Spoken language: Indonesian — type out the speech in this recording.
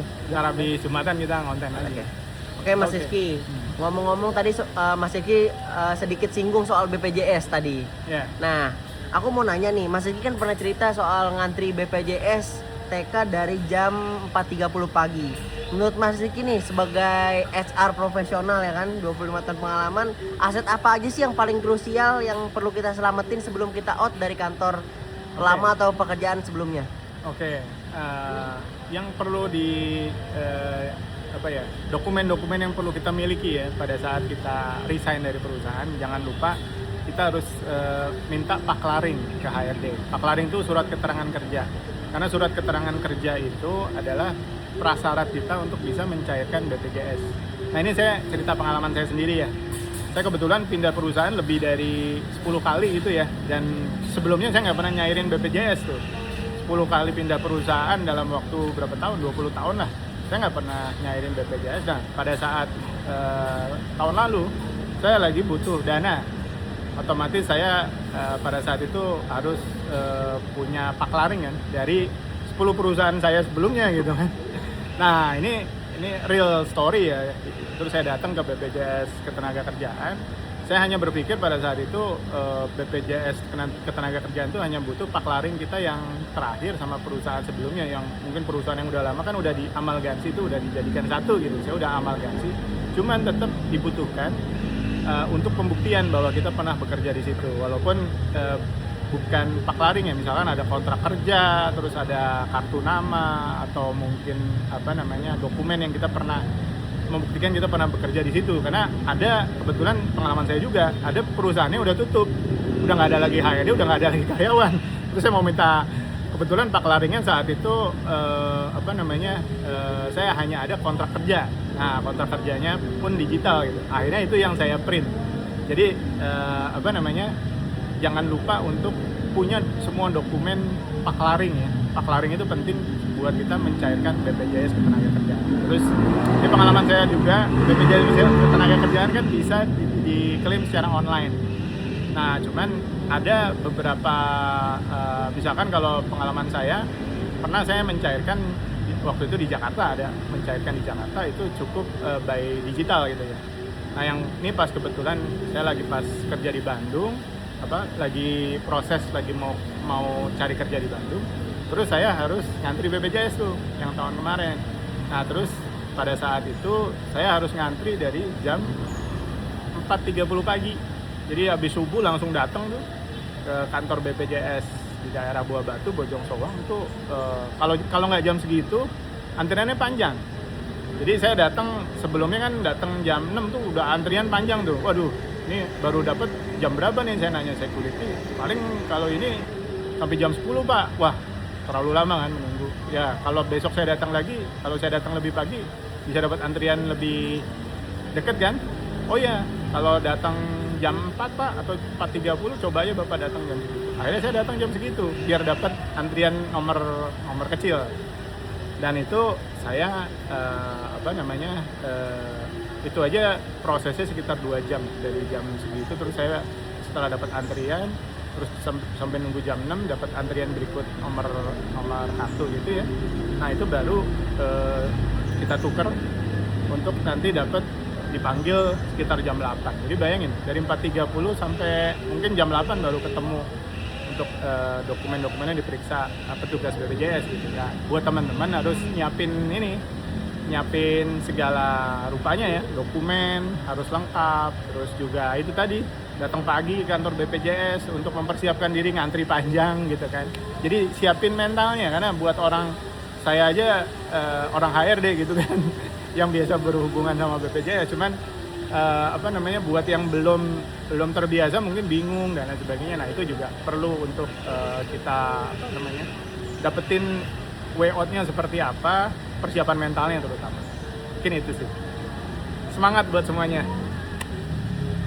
Ntar habis Jumatan kita ngonten lagi. Oke Mas Rizky, ngomong-ngomong tadi Mas Rizky sedikit singgung soal BPJS tadi. Ya. Nah, aku mau nanya nih, Mas Rizky kan pernah cerita soal ngantri BPJS TK dari jam 4.30 pagi. Menurut Mas Rizky nih sebagai HR profesional ya kan, 25 tahun pengalaman, aset apa aja sih yang paling krusial yang perlu kita selamatin sebelum kita out dari kantor lama atau pekerjaan sebelumnya? Oke, yang perlu dokumen-dokumen yang perlu kita miliki ya pada saat kita resign dari perusahaan. Jangan lupa kita harus minta paklaring ke HRD. Paklaring itu surat keterangan kerja. Karena surat keterangan kerja itu adalah prasyarat kita untuk bisa mencairkan BPJS. Nah ini saya cerita pengalaman saya sendiri ya. Saya kebetulan pindah perusahaan lebih dari 10 kali gitu ya. Dan sebelumnya saya nggak pernah nyairin BPJS tuh. 10 kali pindah perusahaan dalam waktu berapa tahun? 20 tahun lah. Saya nggak pernah nyairin BPJS. Nah pada saat tahun lalu saya lagi butuh dana. Otomatis saya pada saat itu harus punya paklaring kan dari 10 perusahaan saya sebelumnya gitu kan. Nah ini real story ya. Terus saya datang ke BPJS Ketenagakerjaan. Saya hanya berpikir pada saat itu BPJS Ketenagakerjaan itu hanya butuh paklaring kita yang terakhir sama perusahaan sebelumnya, yang mungkin perusahaan yang udah lama kan udah diamalgasi, itu udah dijadikan satu gitu. Saya udah amalgasi, cuman tetap dibutuhkan untuk pembuktian bahwa kita pernah bekerja di situ, walaupun bukan paklaring ya, misalkan ada kontrak kerja, terus ada kartu nama atau mungkin dokumen yang kita pernah membuktikan kita pernah bekerja di situ. Karena ada kebetulan pengalaman saya juga, ada perusahaannya udah tutup, udah nggak ada lagi HRD, udah nggak ada lagi karyawan. Terus saya mau minta, kebetulan paklaringnya saat itu saya hanya ada kontrak kerja. Nah kontrak kerjanya pun digital gitu. Akhirnya itu yang saya print. Jadi jangan lupa untuk punya semua dokumen paklaring ya. Paklaring itu penting buat kita mencairkan BPJS Ketenagakerjaan. Terus ini pengalaman saya juga, BPJS Ketenagakerjaan kan bisa diklaim secara online. Nah cuman ada beberapa misalkan kalau pengalaman saya pernah saya mencairkan waktu itu di Jakarta, ada mencairkan di Jakarta itu cukup by digital gitu ya. Nah yang ini pas kebetulan saya lagi pas kerja di Bandung, lagi proses lagi mau cari kerja di Bandung, terus saya harus ngantri BPJS tuh yang tahun kemarin. Nah terus pada saat itu saya harus ngantri dari jam 4.30 pagi. Jadi habis subuh langsung datang tuh ke kantor BPJS di daerah Buah Batu, Bojong Soang itu kalau nggak jam segitu antriannya panjang. Jadi saya datang sebelumnya kan datang jam 6 tuh udah antrian panjang tuh. Waduh, ini baru dapat jam berapa nih, saya nanya security. Paling kalau ini sampai jam 10 Pak. Wah, terlalu lama kan menunggu. Ya, kalau besok saya datang lagi, kalau saya datang lebih pagi bisa dapat antrian lebih deket kan? Oh ya, kalau datang jam 4 Pak atau 4.30 coba aja Bapak datang jam segitu. Akhirnya saya datang jam segitu biar dapat antrian nomor kecil. Dan itu saya itu aja prosesnya sekitar 2 jam dari jam segitu. Terus saya setelah dapat antrian terus sampai nunggu jam 6 dapat antrian berikut nomor kartu gitu ya. Nah itu baru kita tuker untuk nanti dapat dipanggil sekitar jam 8. Jadi bayangin dari 4.30 sampai mungkin jam 8 baru ketemu untuk dokumen-dokumennya diperiksa petugas BPJS gitu ya. Buat teman-teman harus nyiapin segala rupanya ya, dokumen harus lengkap. Terus juga itu tadi datang pagi ke kantor BPJS untuk mempersiapkan diri ngantri panjang gitu kan. Jadi siapin mentalnya, karena buat saya aja orang HRD gitu kan yang biasa berhubungan sama BPJS, cuman buat yang belum terbiasa mungkin bingung dan lain sebagainya. Nah itu juga perlu untuk kita dapetin way out-nya seperti apa, persiapan mentalnya terutama. Mungkin itu sih. Semangat buat semuanya.